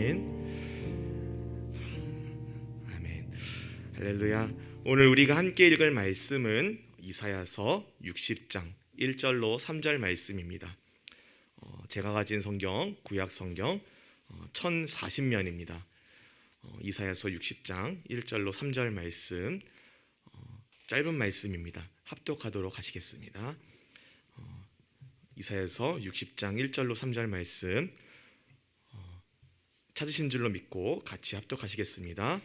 아멘. 할렐루야. 오늘 우리가 함께 읽을 말씀은 이사야서 60장 1절로 3절 말씀입니다. 제가 가진 성경, 구약 성경 1040면입니다. 이사야서 60장 1절로 3절 말씀, 짧은 말씀입니다. 합독하도록 하시겠습니다. 이사야서 60장 1절로 3절 말씀 찾으신 줄로 믿고 같이 합독하시겠습니다.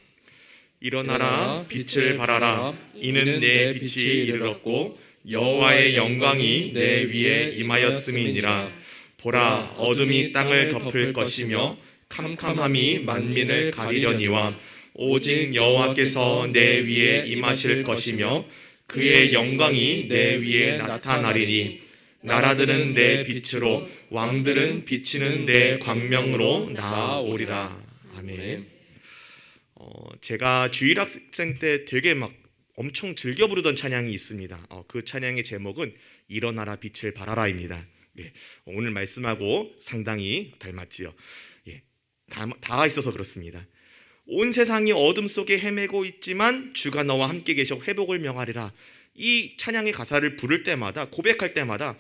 일어나라, 빛을 발하라. 이는 내 빛이 이르렀고 여호와의 영광이 내 위에 임하였음이니라. 보라, 어둠이 땅을 덮을 것이며 캄캄함이 만민을 가리려니와 오직 여호와께서 내 위에 임하실 것이며 그의 영광이 내 위에 나타나리니 나라들은 내 빛으로 왕들은 비치는 내 광명으로 나아오리라. 아멘. 제가 주일학생 때 되게 막 엄청 즐겨 부르던 찬양이 있습니다. 그 찬양의 제목은 일어나라 빛을 발하라입니다. 오늘 말씀하고 상당히 닮았지요. 다 있어서 그렇습니다. 온 세상이 어둠 속에 헤매고 있지만 주가 너와 함께 계셔 회복을 명하리라. 이 찬양의 가사를 부를 때마다, 고백할 때마다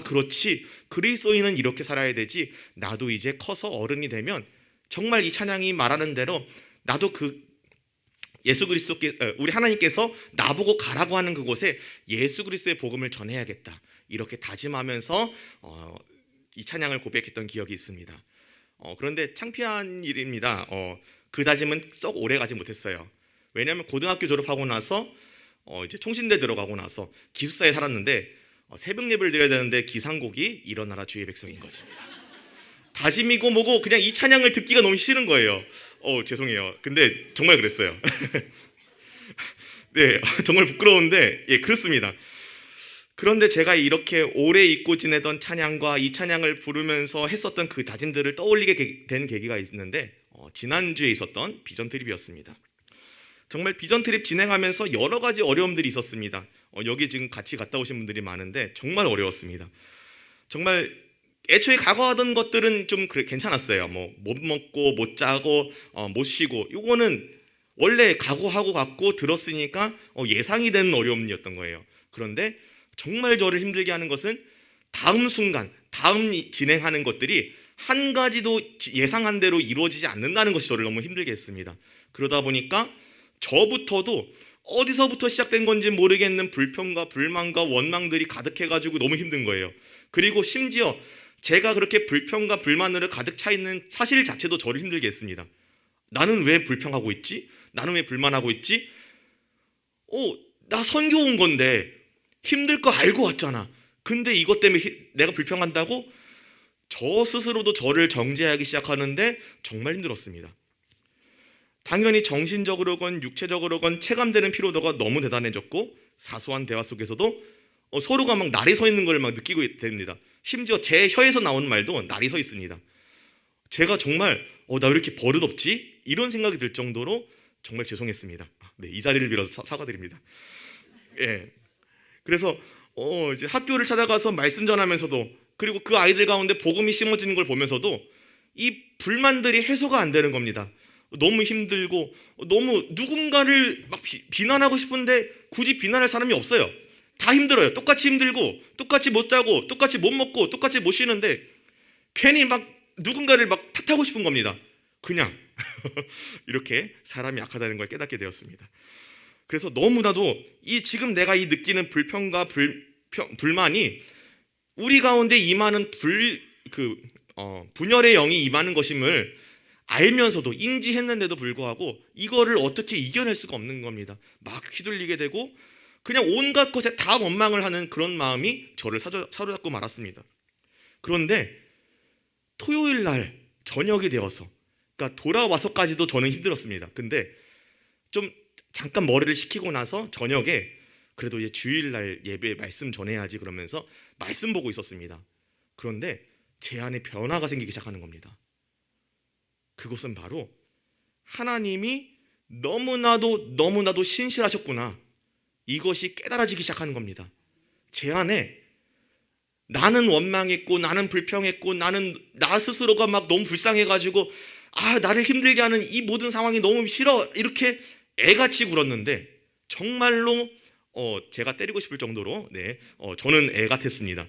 그렇지, 그리스도인은 이렇게 살아야 되지. 나도 이제 커서 어른이 되면 정말 이 찬양이 말하는 대로 나도 예수 그리스도께, 우리 하나님께서 나보고 가라고 하는 그곳에 예수 그리스도의 복음을 전해야겠다, 이렇게 다짐하면서 이 찬양을 고백했던 기억이 있습니다. 그런데 창피한 일입니다. 그 다짐은 썩 오래 가지 못했어요. 왜냐하면 고등학교 졸업하고 나서 이제 총신대 들어가고 나서 기숙사에 살았는데 새벽 예배를 드려야 되는데 기상곡이 일어나라 주의 백성인 것입니다. 다짐이고 뭐고 그냥 이 찬양을 듣기가 너무 싫은 거예요. 죄송해요. 근데 정말 그랬어요. 네, 정말 부끄러운데 그렇습니다. 그런데 제가 이렇게 오래 잊고 지내던 찬양과 이 찬양을 부르면서 했었던 그 다짐들을 떠올리게 된 계기가 있는데 지난주에 있었던 비전 트립이었습니다. 정말 비전 트립 진행하면서 여러 가지 어려움들이 있었습니다. 여기 지금 같이 갔다 오신 분들이 많은데 정말 어려웠습니다. 정말 애초에 각오하던 것들은 좀 괜찮았어요. 못 먹고 못 자고 못 쉬고, 이거는 원래 각오하고 갔고 들었으니까 예상이 되는 어려움이었던 거예요. 그런데 정말 저를 힘들게 하는 것은 다음 순간, 다음 진행하는 것들이 한 가지도 예상한 대로 이루어지지 않는다는 것이 저를 너무 힘들게 했습니다. 그러다 보니까 저부터도 어디서부터 시작된 건지 모르겠는 불평과 불만과 원망들이 가득해가지고 너무 힘든 거예요. 그리고 심지어 제가 그렇게 불평과 불만으로 가득 차 있는 사실 자체도 저를 힘들게 했습니다. 나는 왜 불평하고 있지? 나는 왜 불만하고 있지? 나 선교 온 건데 힘들 거 알고 왔잖아. 근데 이것 때문에 내가 불평한다고? 저 스스로도 저를 정죄하기 시작하는데 정말 힘들었습니다. 당연히 정신적으로건 육체적으로건 체감되는 피로도가 너무 대단해졌고, 사소한 대화 속에서도 서로가 막 날이 서 있는 걸 막 느끼고 됩니다. 심지어 제 혀에서 나오는 말도 날이 서 있습니다. 제가 정말 나 왜 이렇게 버릇없지? 이런 생각이 들 정도로 정말 죄송했습니다. 네, 이 자리를 빌어서 사과드립니다. 그래서 이제 학교를 찾아가서 말씀 전하면서도, 그리고 그 아이들 가운데 복음이 심어지는 걸 보면서도 이 불만들이 해소가 안 되는 겁니다. 너무 힘들고 너무 누군가를 막 비난하고 싶은데 굳이 비난할 사람이 없어요. 다 힘들어요. 똑같이 힘들고 똑같이 못 자고 똑같이 못 먹고 똑같이 못 쉬는데 괜히 막 누군가를 막 탓하고 싶은 겁니다. 그냥 이렇게 사람이 약하다는 걸 깨닫게 되었습니다. 그래서 너무나도 지금 내가 느끼는 불평과 불만이 우리 가운데 임하는 분열의 영이 임하는 것임을 알면서도, 인지했는데도 불구하고 이거를 어떻게 이겨낼 수가 없는 겁니다. 막 휘둘리게 되고 그냥 온갖 것에 다 원망을 하는 그런 마음이 저를 사로잡고 말았습니다. 그런데 토요일 날 저녁이 되어서, 그러니까 돌아와서까지도 저는 힘들었습니다. 근데 좀 잠깐 머리를 식히고 나서 저녁에 그래도 이제 주일날 예배 말씀 전해야지 그러면서 말씀 보고 있었습니다. 그런데 제 안에 변화가 생기기 시작하는 겁니다. 그것은 바로 하나님이 너무나도 신실하셨구나, 이것이 깨달아지기 시작하는 겁니다. 제 안에 나는 원망했고 나는 불평했고 나는 나 스스로가 막 너무 불쌍해가지고 나를 힘들게 하는 이 모든 상황이 너무 싫어, 이렇게 애같이 굴었는데 정말로 제가 때리고 싶을 정도로 저는 애 같았습니다.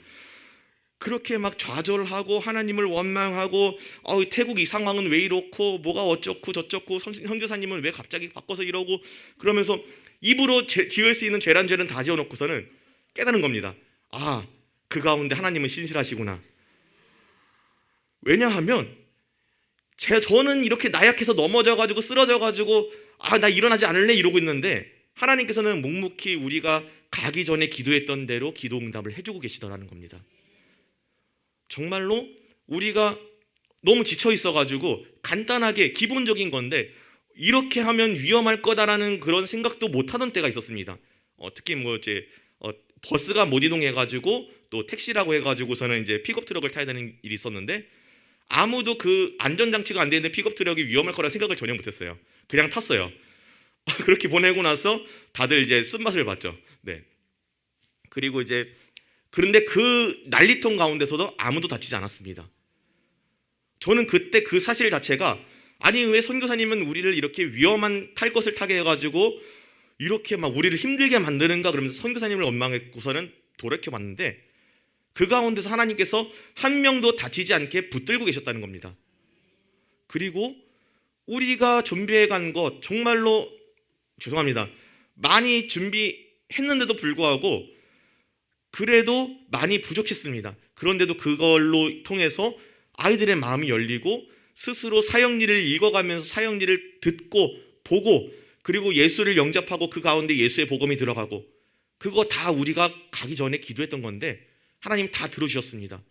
그렇게 막 좌절하고 하나님을 원망하고 태국 이 상황은 왜 이렇고 뭐가 어쩌고 저쩌고 선교사님은 왜 갑자기 바꿔서 이러고 그러면서 입으로 지을 수 있는 죄란 죄는 다 지어놓고서는 깨닫는 겁니다. 그 가운데 하나님은 신실하시구나. 왜냐하면 저는 이렇게 나약해서 넘어져가지고 쓰러져가지고 나 일어나지 않을래 이러고 있는데 하나님께서는 묵묵히 우리가 가기 전에 기도했던 대로 기도 응답을 해주고 계시더라는 겁니다. 정말로 우리가 너무 지쳐 있어가지고 간단하게 기본적인 건데 이렇게 하면 위험할 거다라는 그런 생각도 못하던 때가 있었습니다. 특히 버스가 못 이동해가지고 또 택시라고 해가지고서는 이제 픽업 트럭을 타야 되는 일이 있었는데 아무도 그 안전장치가 안 되는데 픽업 트럭이 위험할 거라 생각을 전혀 못했어요. 그냥 탔어요. 그렇게 보내고 나서 다들 이제 쓴맛을 봤죠. 그리고 이제 그런데 그 난리통 가운데서도 아무도 다치지 않았습니다. 저는 그때 그 사실 자체가 왜 선교사님은 우리를 이렇게 위험한 탈 것을 타게 해가지고 이렇게 막 우리를 힘들게 만드는가 그러면서 선교사님을 원망했고서는 돌이켜봤는데 그 가운데서 하나님께서 한 명도 다치지 않게 붙들고 계셨다는 겁니다. 그리고 우리가 준비해간 것 정말로 죄송합니다. 많이 준비했는데도 불구하고 그래도 많이 부족했습니다. 그런데도 그걸로 통해서 아이들의 마음이 열리고 스스로 사역일을 읽어가면서 사역일을 듣고 보고 그리고 예수를 영접하고 그 가운데 예수의 복음이 들어가고 그거 다 우리가 가기 전에 기도했던 건데 하나님 다 들어주셨습니다.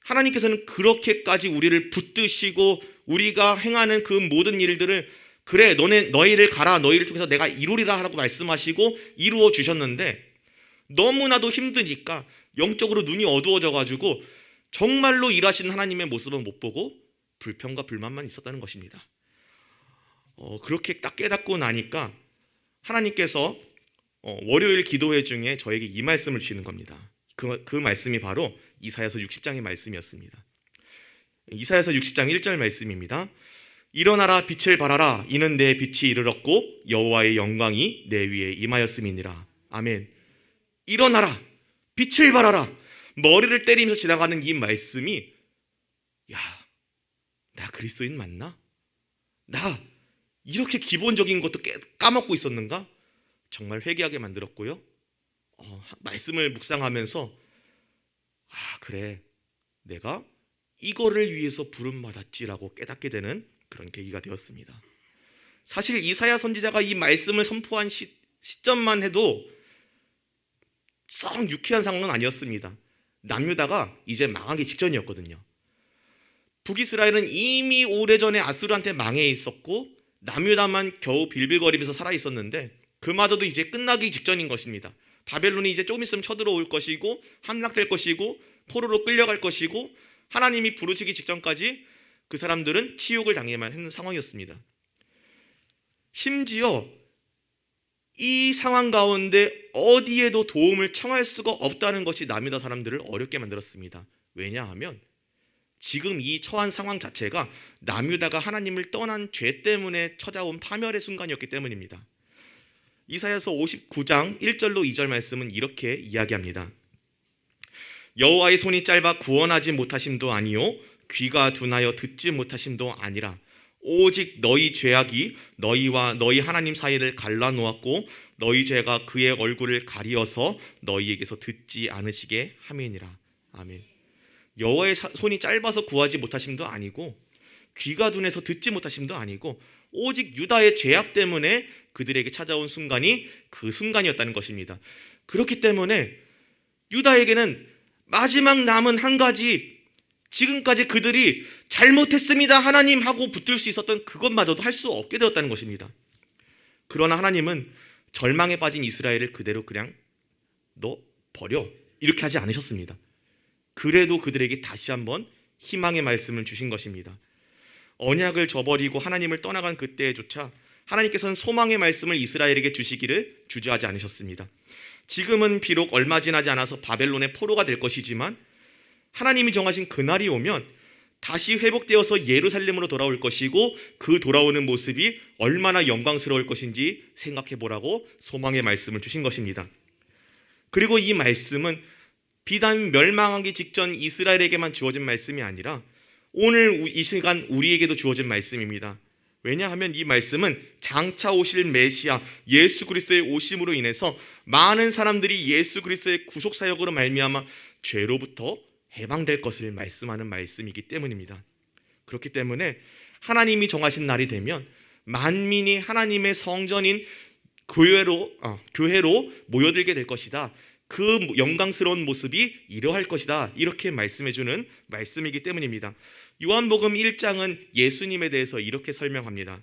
하나님께서는 그렇게까지 우리를 붙드시고 우리가 행하는 그 모든 일들을 그래 너희를 가라 너희를 통해서 내가 이루리라 하라고 말씀하시고 이루어 주셨는데 너무나도 힘드니까 영적으로 눈이 어두워져가지고 정말로 일하시는 하나님의 모습은 못 보고 불평과 불만만 있었다는 것입니다. 그렇게 딱 깨닫고 나니까 하나님께서 월요일 기도회 중에 저에게 이 말씀을 주시는 겁니다. 그 말씀이 바로 이사야서 60장의 말씀이었습니다. 이사야서 60장 1절 말씀입니다. 일어나라 빛을 발하라 이는 내 빛이 이르렀고 여호와의 영광이 내 위에 임하였음이니라. 아멘. 일어나라 빛을 발하라. 머리를 때리면서 지나가는 이 말씀이 나 그리스도인 맞나? 나 이렇게 기본적인 것도 까먹고 있었는가? 정말 회개하게 만들었고요. 말씀을 묵상하면서 그래 내가 이거를 위해서 부름받았지라고 깨닫게 되는 그런 계기가 되었습니다. 사실 이사야 선지자가 이 말씀을 선포한 시점만 해도 썩 유쾌한 상황은 아니었습니다. 남유다가 이제 망하기 직전이었거든요. 북이스라엘은 이미 오래전에 아수르한테 망해 있었고 남유다만 겨우 빌빌거리면서 살아 있었는데 그마저도 이제 끝나기 직전인 것입니다. 바벨론이 이제 조금 있으면 쳐들어올 것이고 함락될 것이고 포로로 끌려갈 것이고 하나님이 부르시기 직전까지 그 사람들은 치욕을 당해야만 하는 상황이었습니다. 심지어 이 상황 가운데 어디에도 도움을 청할 수가 없다는 것이 남유다 사람들을 어렵게 만들었습니다. 왜냐하면 지금 이 처한 상황 자체가 남유다가 하나님을 떠난 죄 때문에 찾아온 파멸의 순간이었기 때문입니다. 이사야서 59장 1절로 2절 말씀은 이렇게 이야기합니다. 여호와의 손이 짧아 구원하지 못하심도 아니요 귀가 둔하여 듣지 못하심도 아니라 오직 너희 죄악이 너희와 너희 하나님 사이를 갈라놓았고 너희 죄가 그의 얼굴을 가리어서 너희에게서 듣지 않으시게 함이니라. 아멘. 여호와의 손이 짧아서 구하지 못하심도 아니고 귀가 둔해서 듣지 못하심도 아니고 오직 유다의 죄악 때문에 그들에게 찾아온 순간이 그 순간이었다는 것입니다. 그렇기 때문에 유다에게는 마지막 남은 한 가지 지금까지 그들이 잘못했습니다 하나님 하고 붙들 수 있었던 그것마저도 할 수 없게 되었다는 것입니다. 그러나 하나님은 절망에 빠진 이스라엘을 그대로 그냥 너 버려 이렇게 하지 않으셨습니다. 그래도 그들에게 다시 한번 희망의 말씀을 주신 것입니다. 언약을 저버리고 하나님을 떠나간 그때조차 하나님께서는 소망의 말씀을 이스라엘에게 주시기를 주저하지 않으셨습니다. 지금은 비록 얼마 지나지 않아서 바벨론의 포로가 될 것이지만 하나님이 정하신 그날이 오면 다시 회복되어서 예루살렘으로 돌아올 것이고 그 돌아오는 모습이 얼마나 영광스러울 것인지 생각해 보라고 소망의 말씀을 주신 것입니다. 그리고 이 말씀은 비단 멸망하기 직전 이스라엘에게만 주어진 말씀이 아니라 오늘 이 시간 우리에게도 주어진 말씀입니다. 왜냐하면 이 말씀은 장차 오실 메시아 예수 그리스도의 오심으로 인해서 많은 사람들이 예수 그리스도의 구속 사역으로 말미암아 죄로부터 해방될 것을 말씀하는 말씀이기 때문입니다. 그렇기 때문에 하나님이 정하신 날이 되면 만민이 하나님의 성전인 교회로 모여들게 될 것이다. 그 영광스러운 모습이 이러할 것이다. 이렇게 말씀해주는 말씀이기 때문입니다. 요한복음 1장은 예수님에 대해서 이렇게 설명합니다.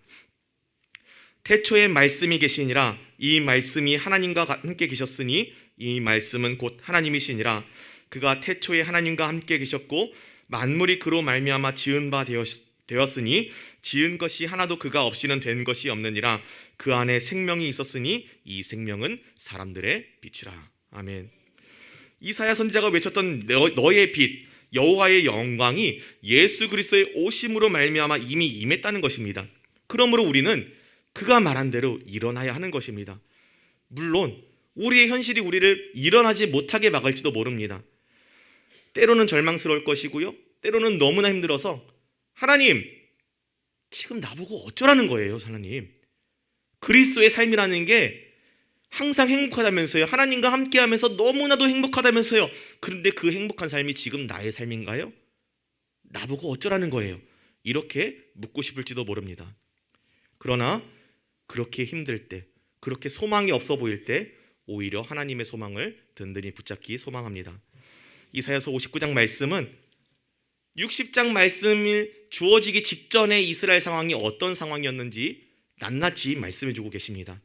태초에 말씀이 계시니라. 이 말씀이 하나님과 함께 계셨으니 이 말씀은 곧 하나님이시니라. 그가 태초에 하나님과 함께 계셨고 만물이 그로 말미암아 지은 바 되었으니 지은 것이 하나도 그가 없이는 된 것이 없느니라. 그 안에 생명이 있었으니 이 생명은 사람들의 빛이라. 아멘. 이사야 선지자가 외쳤던 너의 빛 여호와의 영광이 예수 그리스도의 오심으로 말미암아 이미 임했다는 것입니다. 그러므로 우리는 그가 말한 대로 일어나야 하는 것입니다. 물론 우리의 현실이 우리를 일어나지 못하게 막을지도 모릅니다. 때로는 절망스러울 것이고요, 때로는 너무나 힘들어서 하나님 지금 나보고 어쩌라는 거예요. 하나님, 그리스도의 삶이라는 게 항상 행복하다면서요, 하나님과 함께하면서 너무나도 행복하다면서요. 그런데 그 행복한 삶이 지금 나의 삶인가요? 나보고 어쩌라는 거예요. 이렇게 묻고 싶을지도 모릅니다. 그러나 그렇게 힘들 때, 그렇게 소망이 없어 보일 때 오히려 하나님의 소망을 든든히 붙잡기 소망합니다. 이사야서 59장 말씀은 60장 말씀이 주어지기 직전에 이스라엘 상황이 어떤 상황이었는지 낱낱이 말씀해주고 계십니다.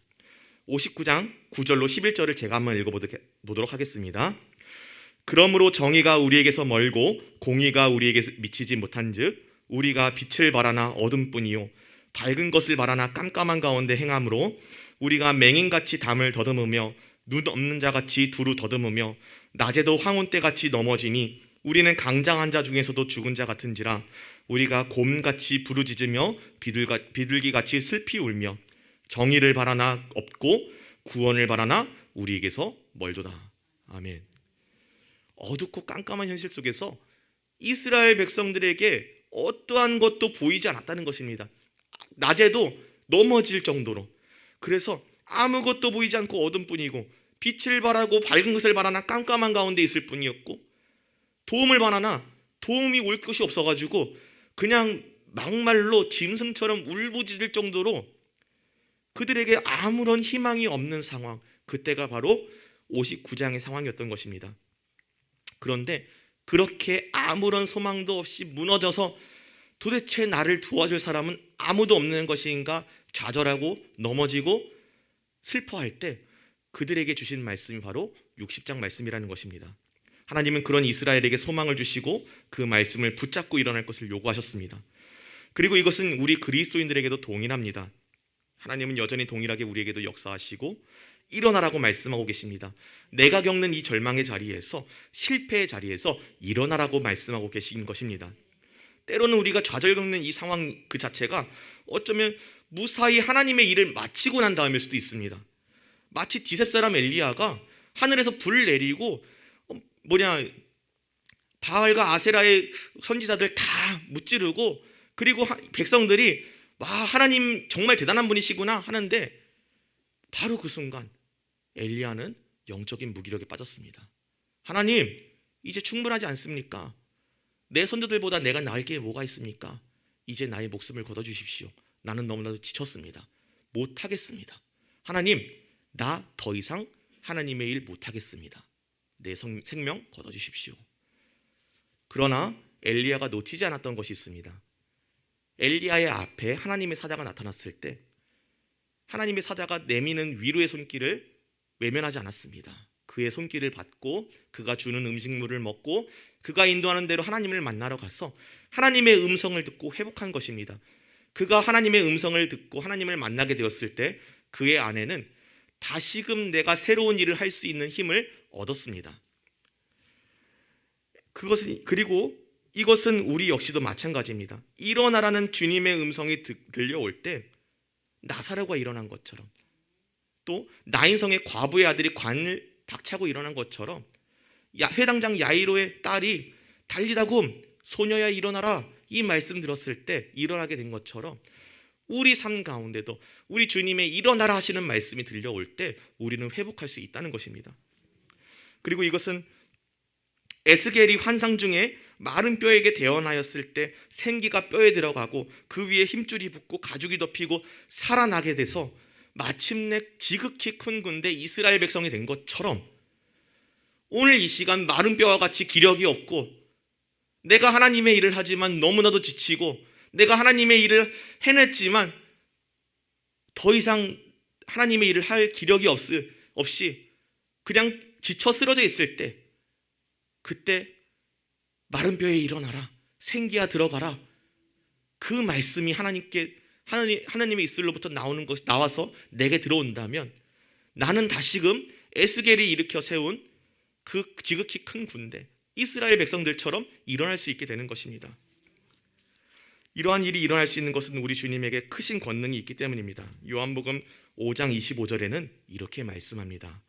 59장 9절로 11절을 제가 한번 읽어보도록 하겠습니다. 그러므로 정의가 우리에게서 멀고 공의가 우리에게 미치지 못한즉 우리가 빛을 바라나 어둠뿐이요 밝은 것을 바라나 깜깜한 가운데 행함으로 우리가 맹인같이 담을 더듬으며 눈 없는 자같이 두루 더듬으며 낮에도 황혼때같이 넘어지니 우리는 강장한 자 중에서도 죽은 자 같은지라. 우리가 곰같이 부르짖으며 비둘기같이 슬피 울며 정의를 바라나 없고 구원을 바라나 우리에게서 멀도다. 아멘. 어둡고 깜깜한 현실 속에서 이스라엘 백성들에게 어떠한 것도 보이지 않았다는 것입니다. 낮에도 넘어질 정도로. 그래서 아무것도 보이지 않고 어둠뿐이고 빛을 바라고 밝은 것을 바라나 깜깜한 가운데 있을 뿐이었고 도움을 바라나 도움이 올 것이 없어가지고 그냥 막말로 짐승처럼 울부짖을 정도로 그들에게 아무런 희망이 없는 상황, 그때가 바로 59장의 상황이었던 것입니다. 그런데 그렇게 아무런 소망도 없이 무너져서 도대체 나를 도와줄 사람은 아무도 없는 것인가 좌절하고 넘어지고 슬퍼할 때 그들에게 주신 말씀이 바로 60장 말씀이라는 것입니다. 하나님은 그런 이스라엘에게 소망을 주시고 그 말씀을 붙잡고 일어날 것을 요구하셨습니다. 그리고 이것은 우리 그리스도인들에게도 동일합니다. 하나님은 여전히 동일하게 우리에게도 역사하시고 일어나라고 말씀하고 계십니다. 내가 겪는 이 절망의 자리에서, 실패의 자리에서 일어나라고 말씀하고 계신 것입니다. 때로는 우리가 좌절 겪는 이 상황 그 자체가 어쩌면 무사히 하나님의 일을 마치고 난 다음일 수도 있습니다. 마치 디셉 사람 엘리야가 하늘에서 불을 내리고 바알과 아세라의 선지자들 다 무찌르고 그리고 백성들이 와, 하나님 정말 대단한 분이시구나 하는데 바로 그 순간 엘리야는 영적인 무기력에 빠졌습니다. 하나님, 이제 충분하지 않습니까? 내 선조들보다 내가 나을 게 뭐가 있습니까? 이제 나의 목숨을 걷어주십시오. 나는 너무나도 지쳤습니다. 못하겠습니다. 하나님, 나 더 이상 하나님의 일 못하겠습니다. 내 생명 걷어주십시오. 그러나 엘리야가 놓치지 않았던 것이 있습니다. 엘리야의 앞에 하나님의 사자가 나타났을 때 하나님의 사자가 내미는 위로의 손길을 외면하지 않았습니다. 그의 손길을 받고 그가 주는 음식물을 먹고 그가 인도하는 대로 하나님을 만나러 가서 하나님의 음성을 듣고 회복한 것입니다. 그가 하나님의 음성을 듣고 하나님을 만나게 되었을 때 그의 안에는 다시금 내가 새로운 일을 할 수 있는 힘을 얻었습니다. 그리고 이것은 우리 역시도 마찬가지입니다. 일어나라는 주님의 음성이 들려올 때 나사로가 일어난 것처럼, 또 나인성의 과부의 아들이 관을 박차고 일어난 것처럼, 회당장 야이로의 딸이 달리다굼 소녀야 일어나라 이 말씀 들었을 때 일어나게 된 것처럼, 우리 삶 가운데도 우리 주님의 일어나라 하시는 말씀이 들려올 때 우리는 회복할 수 있다는 것입니다. 그리고 이것은 에스겔이 환상 중에 마른 뼈에게 대언하였을 때 생기가 뼈에 들어가고 그 위에 힘줄이 붙고 가죽이 덮이고 살아나게 돼서 마침내 지극히 큰 군대 이스라엘 백성이 된 것처럼, 오늘 이 시간 마른 뼈와 같이 기력이 없고 내가 하나님의 일을 하지만 너무나도 지치고 내가 하나님의 일을 해냈지만 더 이상 하나님의 일을 할 기력이 없이 그냥 지쳐 쓰러져 있을 때, 그때 마른 뼈에 일어나라, 생기야 들어가라, 그 말씀이 하나님의 입술로부터 나와서 내게 들어온다면, 나는 다시금 에스겔이 일으켜 세운 그 지극히 큰 군대 이스라엘 백성들처럼 일어날 수 있게 되는 것입니다. 이러한 일이 일어날 수 있는 것은 우리 주님에게 크신 권능이 있기 때문입니다. 요한복음 5장 25절에는 이렇게 말씀합니다.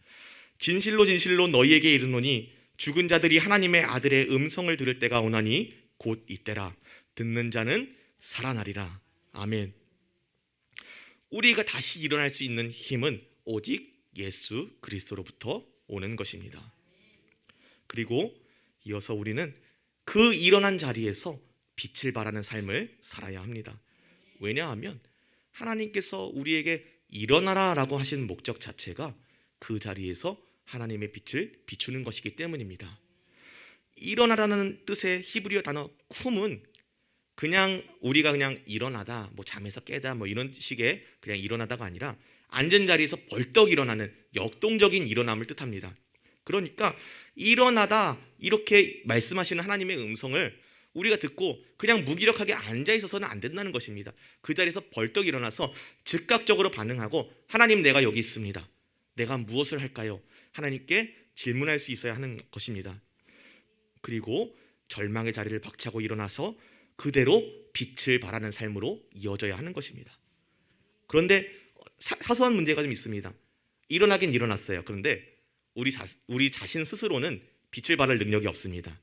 진실로 진실로 너희에게 이르노니 죽은 자들이 하나님의 아들의 음성을 들을 때가 오나니 곧 이때라. 듣는 자는 살아나리라. 아멘. 우리가 다시 일어날 수 있는 힘은 오직 예수 그리스도로부터 오는 것입니다. 그리고 이어서 우리는 그 일어난 자리에서 빛을 발하는 삶을 살아야 합니다. 왜냐하면 하나님께서 우리에게 일어나라 라고 하신 목적 자체가 그 자리에서 하나님의 빛을 비추는 것이기 때문입니다. 일어나라는 뜻의 히브리어 단어 쿰은 그냥 우리가 그냥 일어나다, 잠에서 깨다 이런 식의 그냥 일어나다가 아니라 앉은 자리에서 벌떡 일어나는 역동적인 일어남을 뜻합니다. 그러니까 일어나다 이렇게 말씀하시는 하나님의 음성을 우리가 듣고 그냥 무기력하게 앉아 있어서는 안 된다는 것입니다. 그 자리에서 벌떡 일어나서 즉각적으로 반응하고, 하나님 내가 여기 있습니다. 내가 무엇을 할까요? 하나님께 질문할 수 있어야 하는 것입니다. 그리고 절망의 자리를 박차고 일어나서 그대로 빛을 발하는 삶으로 이어져야 하는 것입니다. 그런데 사소한 문제가 좀 있습니다. 일어나긴 일어났어요. 그런데 우리 자신 스스로는 빛을 발할 능력이 없습니다.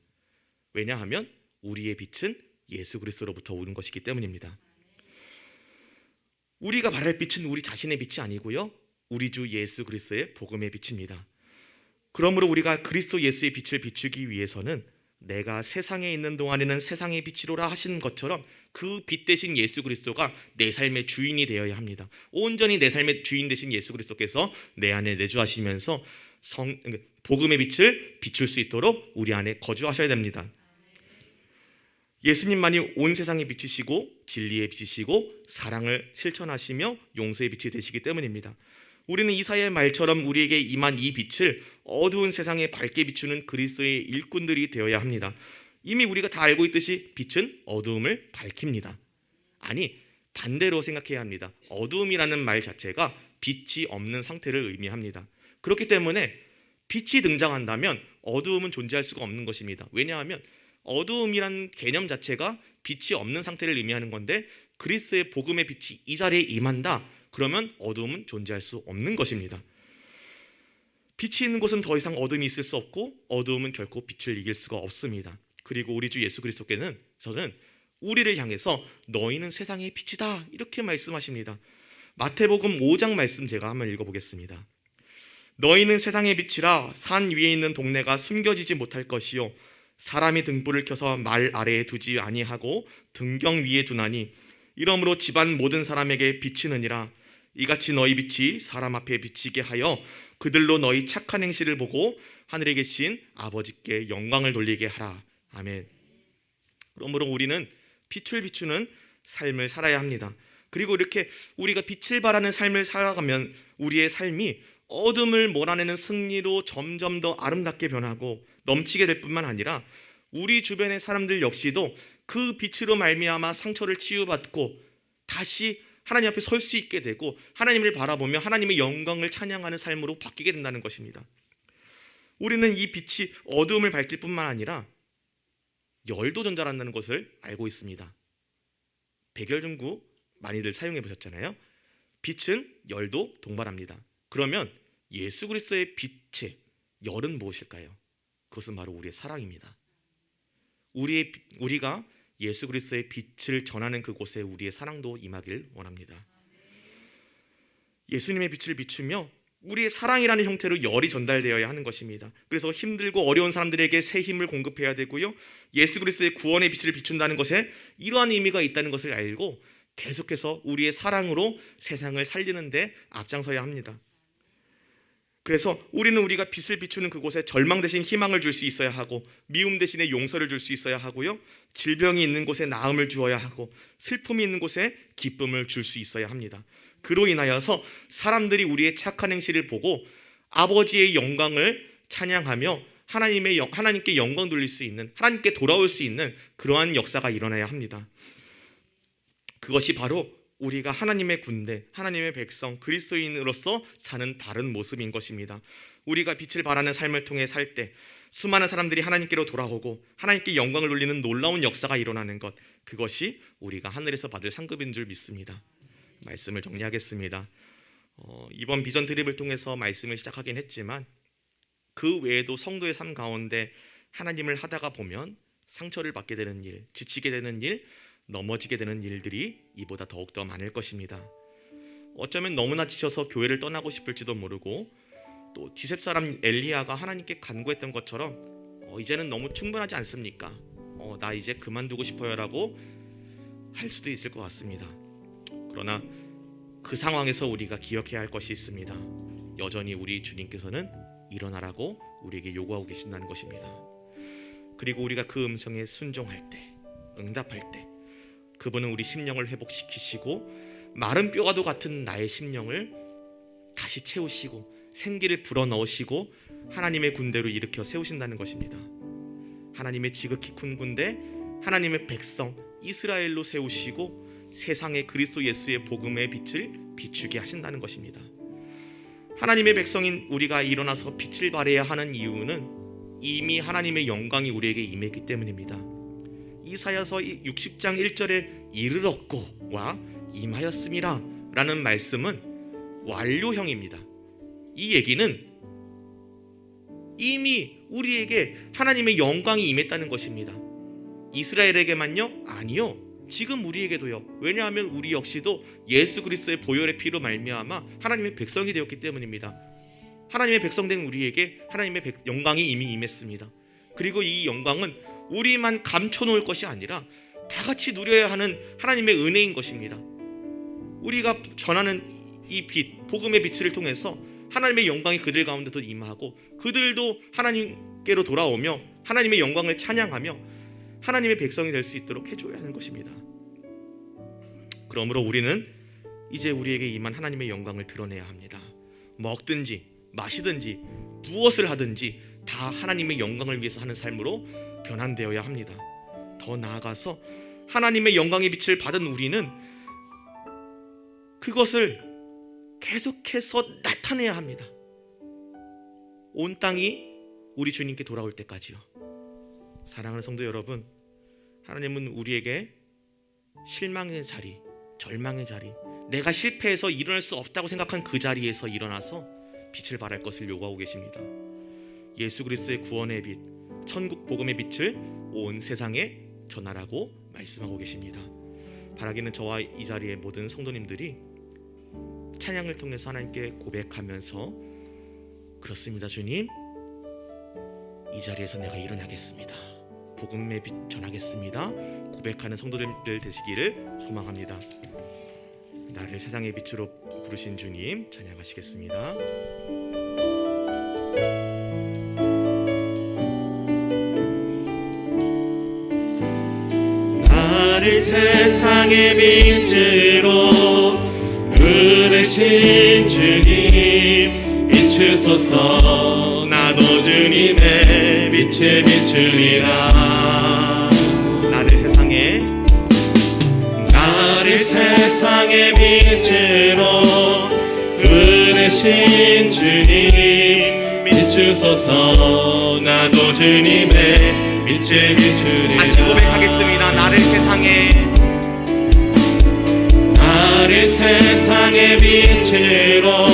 왜냐하면 우리의 빛은 예수 그리스도로부터 오는 것이기 때문입니다. 우리가 발할 빛은 우리 자신의 빛이 아니고요, 우리 주 예수 그리스도의 복음의 빛입니다. 그러므로 우리가 그리스도 예수의 빛을 비추기 위해서는 내가 세상에 있는 동안에는 세상의 빛이로라 하신 것처럼 그 빛 대신 예수 그리스도가 내 삶의 주인이 되어야 합니다. 온전히 내 삶의 주인 되신 예수 그리스도께서 내 안에 내주하시면서 복음의 빛을 비출 수 있도록 우리 안에 거주하셔야 됩니다. 예수님만이 온 세상의 빛이시고 진리의 빛이시고 사랑을 실천하시며 용서의 빛이 되시기 때문입니다. 우리는 이사야의 말처럼 우리에게 임한 이 빛을 어두운 세상에 밝게 비추는 그리스도의 일꾼들이 되어야 합니다. 이미 우리가 다 알고 있듯이 빛은 어두움을 밝힙니다. 아니, 반대로 생각해야 합니다. 어두움이라는 말 자체가 빛이 없는 상태를 의미합니다. 그렇기 때문에 빛이 등장한다면 어두움은 존재할 수가 없는 것입니다. 왜냐하면 어두움이라는 개념 자체가 빛이 없는 상태를 의미하는 건데, 그리스도의 복음의 빛이 이 자리에 임한다, 그러면 어두움은 존재할 수 없는 것입니다. 빛이 있는 곳은 더 이상 어둠이 있을 수 없고 어두움은 결코 빛을 이길 수가 없습니다. 그리고 우리 주 예수 그리스도께서는 우리를 향해서 너희는 세상의 빛이다 이렇게 말씀하십니다. 마태복음 5장 말씀 제가 한번 읽어보겠습니다. 너희는 세상의 빛이라. 산 위에 있는 동네가 숨겨지지 못할 것이요 사람이 등불을 켜서 말 아래에 두지 아니하고 등경 위에 두나니 이러므로 집안 모든 사람에게 비치느니라. 이같이 너희 빛이 사람 앞에 비치게 하여 그들로 너희 착한 행실을 보고 하늘에 계신 아버지께 영광을 돌리게 하라. 아멘. 그러므로 우리는 빛을 비추는 삶을 살아야 합니다. 그리고 이렇게 우리가 빛을 발하는 삶을 살아가면 우리의 삶이 어둠을 몰아내는 승리로 점점 더 아름답게 변하고 넘치게 될 뿐만 아니라 우리 주변의 사람들 역시도 그 빛으로 말미암아 상처를 치유받고 다시 하나님 앞에 설 수 있게 되고 하나님을 바라보며 하나님의 영광을 찬양하는 삶으로 바뀌게 된다는 것입니다. 우리는 이 빛이 어두움을 밝힐 뿐만 아니라 열도 전달한다는 것을 알고 있습니다. 백열전구 많이들 사용해 보셨잖아요. 빛은 열도 동반합니다. 그러면 예수 그리스도의 빛의 열은 무엇일까요? 그것은 바로 우리의 사랑입니다. 우리가 예수 그리스도의 빛을 전하는 그곳에 우리의 사랑도 임하길 원합니다. 예수님의 빛을 비추며 우리의 사랑이라는 형태로 열이 전달되어야 하는 것입니다. 그래서 힘들고 어려운 사람들에게 새 힘을 공급해야 되고요, 예수 그리스도의 구원의 빛을 비춘다는 것에 이러한 의미가 있다는 것을 알고 계속해서 우리의 사랑으로 세상을 살리는 데 앞장서야 합니다. 그래서 우리는 우리가 빛을 비추는 그곳에 절망 대신 희망을 줄 수 있어야 하고, 미움 대신에 용서를 줄 수 있어야 하고요, 질병이 있는 곳에 나음을 주어야 하고, 슬픔이 있는 곳에 기쁨을 줄 수 있어야 합니다. 그로 인하여서 사람들이 우리의 착한 행실을 보고 아버지의 영광을 찬양하며 하나님께 영광 돌릴 수 있는, 하나님께 돌아올 수 있는 그러한 역사가 일어나야 합니다. 그것이 바로 우리가 하나님의 군대, 하나님의 백성, 그리스도인으로서 사는 다른 모습인 것입니다. 우리가 빛을 발하는 삶을 통해 살 때 수많은 사람들이 하나님께로 돌아오고 하나님께 영광을 돌리는 놀라운 역사가 일어나는 것, 그것이 우리가 하늘에서 받을 상급인 줄 믿습니다. 말씀을 정리하겠습니다. 이번 비전 드립을 통해서 말씀을 시작하긴 했지만 그 외에도 성도의 삶 가운데 하나님을 하다가 보면 상처를 받게 되는 일, 지치게 되는 일, 넘어지게 되는 일들이 이보다 더욱더 많을 것입니다. 어쩌면 너무나 지쳐서 교회를 떠나고 싶을지도 모르고, 또 디셉 사람 엘리야가 하나님께 간구했던 것처럼 이제는 너무 충분하지 않습니까? 나 이제 그만두고 싶어요 라고 할 수도 있을 것 같습니다. 그러나 그 상황에서 우리가 기억해야 할 것이 있습니다. 여전히 우리 주님께서는 일어나라고 우리에게 요구하고 계신다는 것입니다. 그리고 우리가 그 음성에 순종할 때, 응답할 때 그분은 우리 심령을 회복시키시고 마른 뼈와도 같은 나의 심령을 다시 채우시고 생기를 불어넣으시고 하나님의 군대로 일으켜 세우신다는 것입니다. 하나님의 지극히 큰 군대, 하나님의 백성 이스라엘로 세우시고 세상에 그리스도 예수의 복음의 빛을 비추게 하신다는 것입니다. 하나님의 백성인 우리가 일어나서 빛을 발해야 하는 이유는 이미 하나님의 영광이 우리에게 임했기 때문입니다. 이사야서 60장 1절에 이르렀고와 임하였음이라 라는 말씀은 완료형입니다. 이 얘기는 이미 우리에게 하나님의 영광이 임했다는 것입니다. 이스라엘에게만요? 아니요, 지금 우리에게도요. 왜냐하면 우리 역시도 예수 그리스도의 보혈의 피로 말미암아 하나님의 백성이 되었기 때문입니다. 하나님의 백성된 우리에게 하나님의 영광이 이미 임했습니다. 그리고 이 영광은 우리만 감춰놓을 것이 아니라 다 같이 누려야 하는 하나님의 은혜인 것입니다. 우리가 전하는 이 빛, 복음의 빛을 통해서 하나님의 영광이 그들 가운데도 임하고 그들도 하나님께로 돌아오며 하나님의 영광을 찬양하며 하나님의 백성이 될 수 있도록 해줘야 하는 것입니다. 그러므로 우리는 이제 우리에게 임한 하나님의 영광을 드러내야 합니다. 먹든지 마시든지 무엇을 하든지 다 하나님의 영광을 위해서 하는 삶으로 변환되어야 합니다. 더 나아가서 하나님의 영광의 빛을 받은 우리는 그것을 계속해서 나타내야 합니다. 온 땅이 우리 주님께 돌아올 때까지요. 사랑하는 성도 여러분, 하나님은 우리에게 실망의 자리, 절망의 자리, 내가 실패해서 일어날 수 없다고 생각한 그 자리에서 일어나서 빛을 발할 것을 요구하고 계십니다. 예수 그리스도의 구원의 빛, 천국 복음의 빛을 온 세상에 전하라고 말씀하고 계십니다. 바라기는 저와 이 자리의 모든 성도님들이 찬양을 통해서 하나님께 고백하면서, 그렇습니다 주님, 이 자리에서 내가 일어나겠습니다, 복음의 빛 전하겠습니다, 고백하는 성도들 되시기를 소망합니다. 나를 세상의 빛으로 부르신 주님 찬양하시겠습니다. 나를 세상의 빛으로 부르신 주님 비추소서. 나도 주님의 빛을 비추리라. 나를 세상의 빛으로 부르신 주님 비추소서. 나도 주님의 빛을 비추리라. 다시 고백하겠습니다. 나를 세상의 빛으로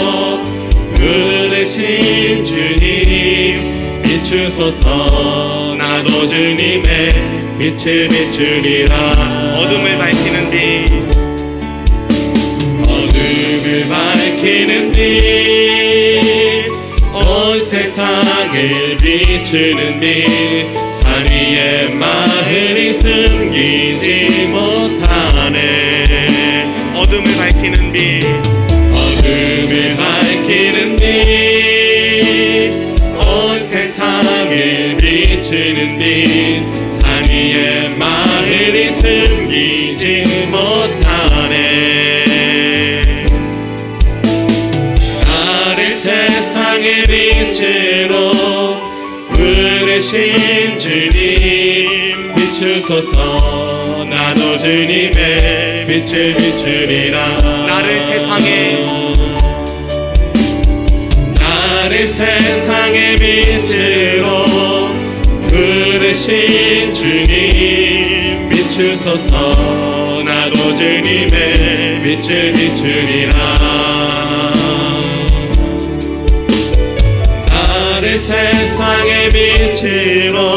부르신 주님 비추소서. 나도 주님의 빛을 비추리라. 어둠을 밝히는 빛, 어둠을 밝히는 빛, 온 세상을 비추는 빛, 산 위에 마을이 숨기지 못하네. 어둠을 밝히는 빛, 어둠을 밝히는 빛, 온 세상을 비추는 빛, 산 위에 마을이 숨기지 못하네. 나를 세상의 빛으로 부르신 주님 비추소서. 나도 주님의 빛을 비추리라. 나를 세상의 빛으로 부르신 주님 비추소서. 나도 주님의 빛을 비추리라. 나를 세상의 빛으로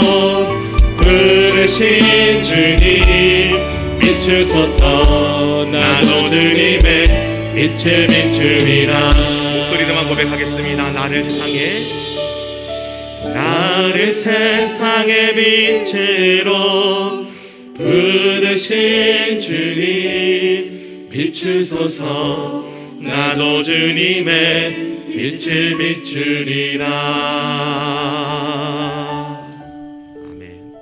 부르신 주님 비추소서. 나도 주님의 빛을 비추리라. 목소리로만 고백하겠습니다. 나를 세상의 빛으로 부르신 주님 비추소서. 나도 주님의 빛을 비추리라.